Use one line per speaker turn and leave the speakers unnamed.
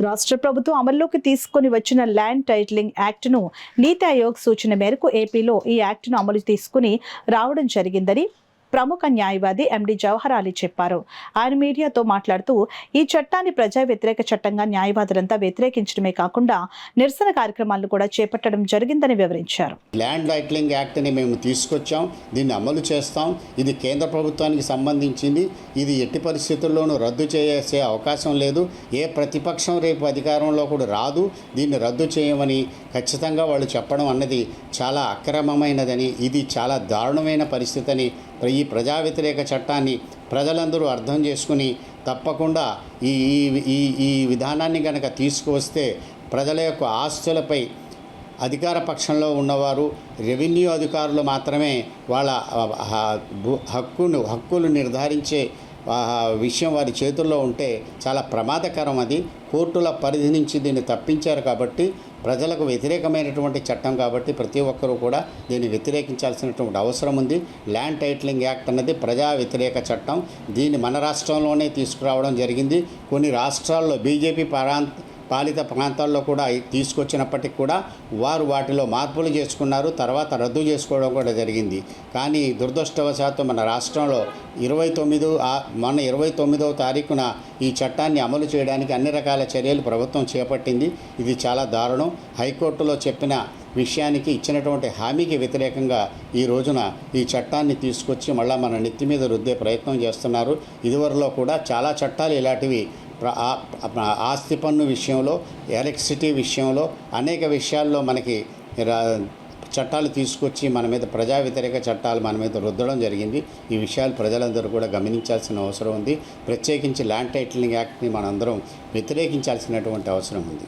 రాష్ట్ర ప్రభుత్వం అమల్లోకి తీసుకొని వచ్చిన ల్యాండ్ టైటిలింగ్ యాక్ట్ను నీతి ఆయోగ్ సూచన మేరకు ఏపీలో ఈ యాక్ట్ను అమలు తీసుకుని రావడం జరిగిందని ప్రముఖ న్యాయవాది ఎండి జవహర్ అలీ చెప్పారు. ఆయన మీడియాతో మాట్లాడుతూ ఈ చట్టాన్ని ప్రజా వ్యతిరేక చట్టంగా న్యాయవాదులంతా వ్యతిరేకించడమే కాకుండా నిరసన కార్యక్రమాలను కూడా చేపట్టడం జరిగిందని వివరించారు.
ల్యాండ్ టైటిలింగ్ యాక్ట్ని మేము తీసుకొచ్చాం, దీన్ని అమలు చేస్తాం. ఇది కేంద్ర ప్రభుత్వానికి సంబంధించింది. ఇది ఎట్టి పరిస్థితుల్లోనూ రద్దు చేసే అవకాశం లేదు. ఏ ప్రతిపక్షం రేపు అధికారంలో కూడా రాదు. దీన్ని రద్దు చేయమని ఖచ్చితంగా వాళ్ళు చెప్పడం అన్నది చాలా అక్రమమైనదని, ఇది చాలా దారుణమైన పరిస్థితి అని ఈ ప్రజా వ్యతిరేక చట్టాన్ని ప్రజలందరూ అర్థం చేసుకుని తప్పకుండా ఈ ఈ ఈ విధానాన్ని కనుక తీసుకువస్తే ప్రజల యొక్క ఆస్తులపై అధికార పక్షంలో ఉన్నవారు రెవెన్యూ అధికారులు మాత్రమే వాళ్ళ హక్కులు నిర్ధారించే విషయం వారి చేతుల్లో ఉంటే చాలా ప్రమాదకరం. అది కోర్టుల పరిధి నుంచి దీన్ని తప్పించారు కాబట్టి ప్రజలకు వ్యతిరేకమైనటువంటి చట్టం కాబట్టి ప్రతి ఒక్కరూ కూడా దీన్ని వ్యతిరేకించాల్సినటువంటి అవసరం ఉంది. ల్యాండ్ టైటిలింగ్ యాక్ట్ అన్నది ప్రజా వ్యతిరేక చట్టం. దీన్ని మన రాష్ట్రంలోనే తీసుకురావడం జరిగింది. కొన్ని రాష్ట్రాల్లో బీజేపీ పాలిత ప్రాంతాల్లో కూడా తీసుకొచ్చినప్పటికీ కూడా వారు వాటిలో మార్పులు చేసుకున్నారు, తర్వాత రద్దు చేసుకోవడం కూడా జరిగింది. కానీ దురదృష్టవశాత్తు మన రాష్ట్రంలో 29వ తారీఖున ఈ చట్టాన్ని అమలు చేయడానికి అన్ని రకాల చర్యలు ప్రభుత్వం చేపట్టింది. ఇది చాలా దారుణం. హైకోర్టులో చెప్పిన విషయానికి ఇచ్చినటువంటి హామీకి వ్యతిరేకంగా ఈ రోజున ఈ చట్టాన్ని తీసుకొచ్చి మళ్ళీ మన నెత్తి మీద రుద్దే ప్రయత్నం చేస్తున్నారు. ఇదివరలో కూడా చాలా చట్టాలు ఇలాంటివి ఆస్తి పన్ను విషయంలో, ఎలక్ట్రిసిటీ విషయంలో, అనేక విషయాల్లో మనకి చట్టాలు తీసుకొచ్చి మన మీద ప్రజా వ్యతిరేక చట్టాలు మన మీద రుద్దడం జరిగింది. ఈ విషయాలు ప్రజలందరూ కూడా గమనించాల్సిన అవసరం ఉంది. ప్రత్యేకించి ల్యాండ్ టైటిలింగ్ యాక్ట్ని మనందరం వ్యతిరేకించాల్సినటువంటి అవసరం ఉంది.